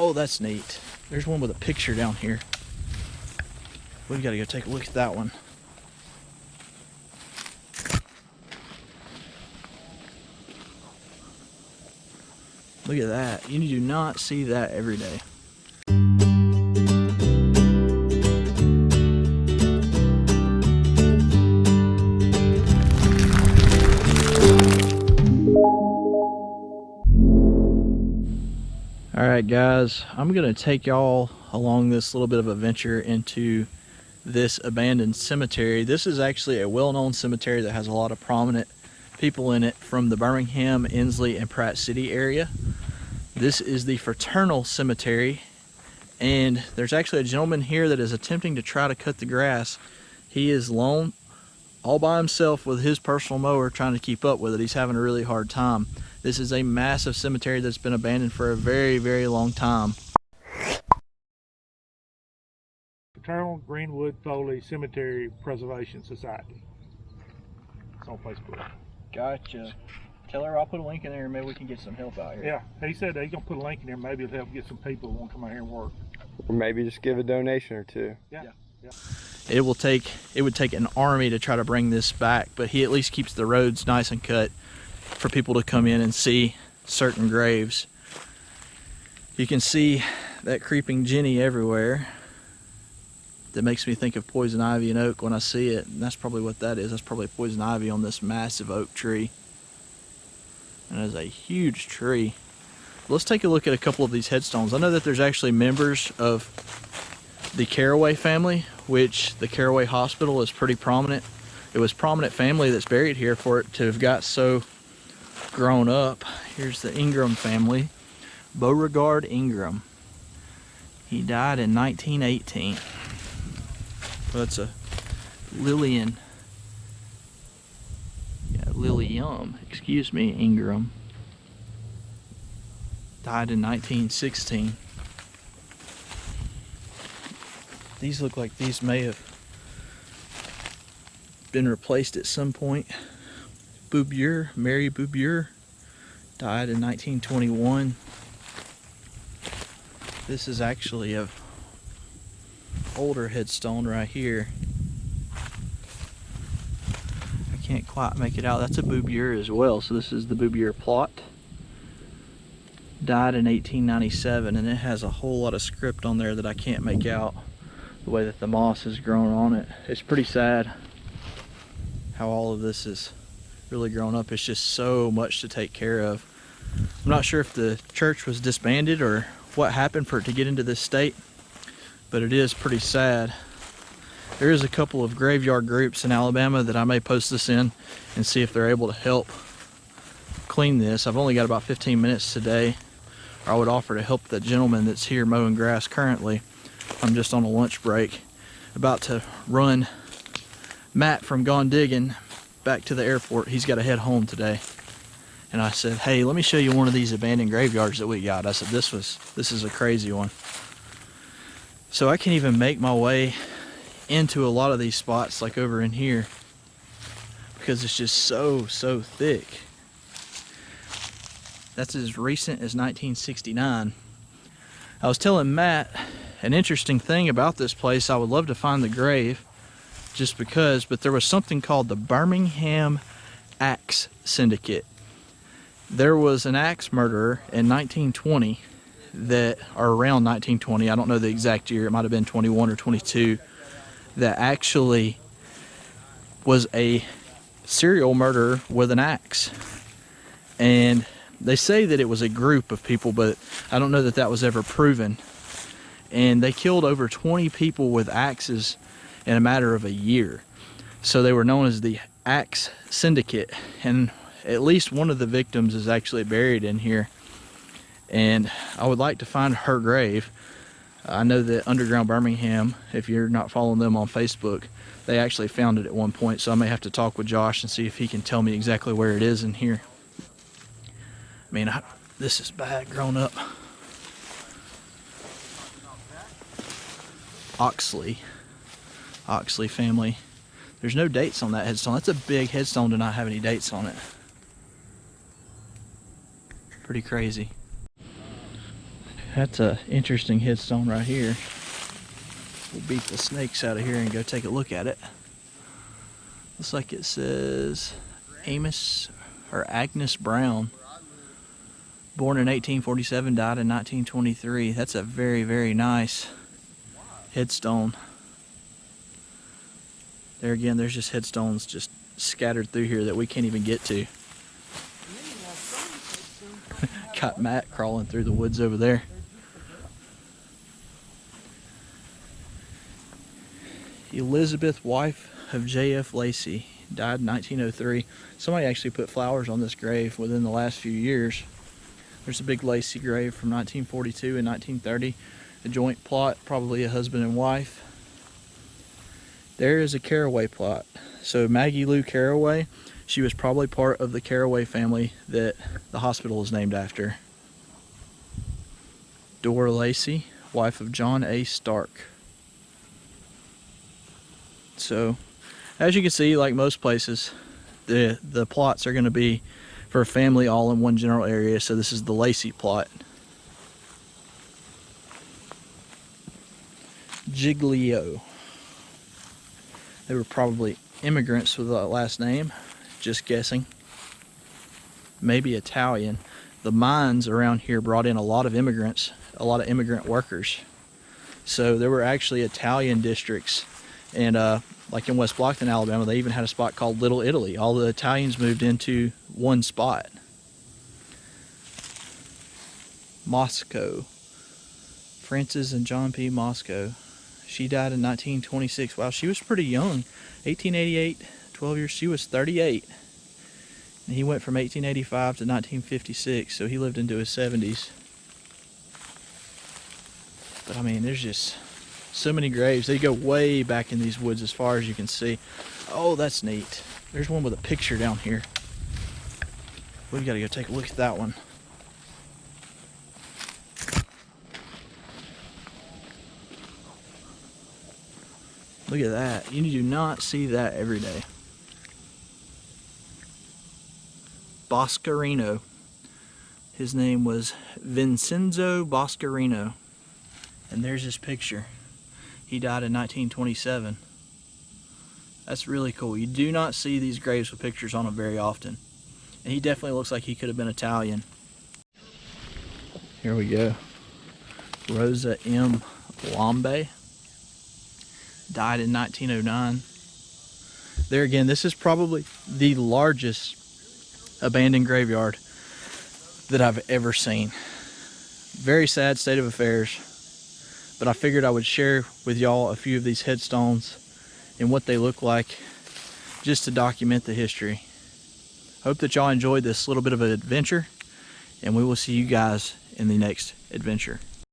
Oh, that's neat. There's one with a picture down here. We gotta go take a look at that one. Look at that. You do not see that every day. Alright guys, I'm going to take y'all along this little bit of a venture into this abandoned cemetery. This is actually a well-known cemetery that has a lot of prominent people in it from the Birmingham, Inslee, and Pratt City area. This is the Fraternal Cemetery, and there's actually a gentleman here that is attempting to try to cut the grass. He is alone, all by himself with his personal mower, trying to keep up with it. He's having a really hard time. This is a massive cemetery that's been abandoned for a very, very long time. Fraternal Greenwood Foley Cemetery Preservation Society. It's on Facebook. Gotcha. Tell her I'll put a link in there and maybe we can get some help out here. Yeah, he said he's gonna put a link in there. Maybe it'll help get some people who want to come out here and work. Or maybe just give a donation or two. Yeah. It would take an army to try to bring this back, but he at least keeps the roads nice and cut for people to come in and see certain graves. You can see that creeping Jenny everywhere. That makes me think of poison ivy and oak when I see it, and that's probably what that is. That's probably poison ivy on this massive oak tree. And it is a huge tree. Let's take a look at a couple of these headstones. I know that there's actually members of the Caraway family, which the Caraway Hospital is pretty prominent. It was prominent family that's buried here for it to have got so grown up. Here's the Ingram family. Beauregard Ingram. He died in 1918. So that's a Lillian. Yeah, Lilliam, excuse me, Ingram. Died in 1916. These look like these may have been replaced at some point. Boubier, Mary Boubier, died in 1921. This is actually a older headstone right here. I can't quite make it out. That's a Boubier as well. So this is the Boubier plot. Died in 1897, and it has a whole lot of script on there that I can't make out the way that the moss has grown on it. It's pretty sad how all of this is really grown up. It's just so much to take care of. I'm not sure if the church was disbanded or what happened for it to get into this state, but it is pretty sad. There is a couple of graveyard groups in Alabama that I may post this in and see if they're able to help clean this. I've only got about 15 minutes today. I would offer to help the gentleman that's here mowing grass currently. I'm just on a lunch break, about to run Matt from Gone Digging back to the airport. He's got to head home today. And I said, hey, let me show you one of these abandoned graveyards that we got. I said, this is a crazy one. So I can't even make my way into a lot of these spots, like over in here, because it's just so thick. That's as recent as 1969. I was telling Matt an interesting thing about this place. I would love to find the grave just because, but there was something called the Birmingham Axe Syndicate. There was an axe murderer in 1920 that, or around 1920, I don't know the exact year, it might have been 21 or 22, that actually was a serial murderer with an axe. And they say that it was a group of people, but I don't know that that was ever proven. And they killed over 20 people with axes in a matter of a year. So they were known as the Axe Syndicate. And at least one of the victims is actually buried in here. And I would like to find her grave. I know that Underground Birmingham, if you're not following them on Facebook, they actually found it at one point. So I may have to talk with Josh and see if he can tell me exactly where it is in here. I mean, this is bad grown up. Oxley family. There's no dates on that headstone. That's a big headstone to not have any dates on it. Pretty crazy. That's a interesting headstone right here. We'll beat the snakes out of here and go take a look at it. Looks like it says Amos or Agnes Brown. Born in 1847, died in 1923. That's a very, very nice headstone. There again, there's just headstones just scattered through here that we can't even get to. Got Matt crawling through the woods over there. Elizabeth, wife of J.F. Lacey, died in 1903. Somebody actually put flowers on this grave within the last few years. There's a big Lacey grave from 1942 and 1930. A joint plot, probably a husband and wife. There is a Caraway plot. So Maggie Lou Caraway, she was probably part of the Caraway family that the hospital is named after. Dora Lacey, wife of John A. Stark. So, as you can see, like most places, the plots are going to be for a family all in one general area. So this is the Lacey plot. Giglio. They were probably immigrants with that last name. Just guessing. Maybe Italian. The mines around here brought in a lot of immigrants, a lot of immigrant workers. So there were actually Italian districts. And like in West Blockton, Alabama, they even had a spot called Little Italy. All the Italians moved into one spot. Moscow. Frances and John P. Moscow. She died in 1926. Wow, she was pretty young. 1888, 12 years, she was 38. And he went from 1885 to 1956, so he lived into his 70s. But I mean, there's just so many graves. They go way back in these woods as far as you can see. Oh, that's neat. There's one with a picture down here. We've got to go take a look at that one. Look at that. You do not see that every day. Boscarino. His name was Vincenzo Boscarino. And there's his picture. He died in 1927. That's really cool. You do not see these graves with pictures on them very often. And he definitely looks like he could have been Italian. Here we go. Rosa M. Lambe. Died in 1909. There again, this is probably the largest abandoned graveyard that I've ever seen. Very sad state of affairs. But I figured I would share with y'all a few of these headstones and what they look like, just to document the history. Hope that y'all enjoyed this little bit of an adventure, and we will see you guys in the next adventure.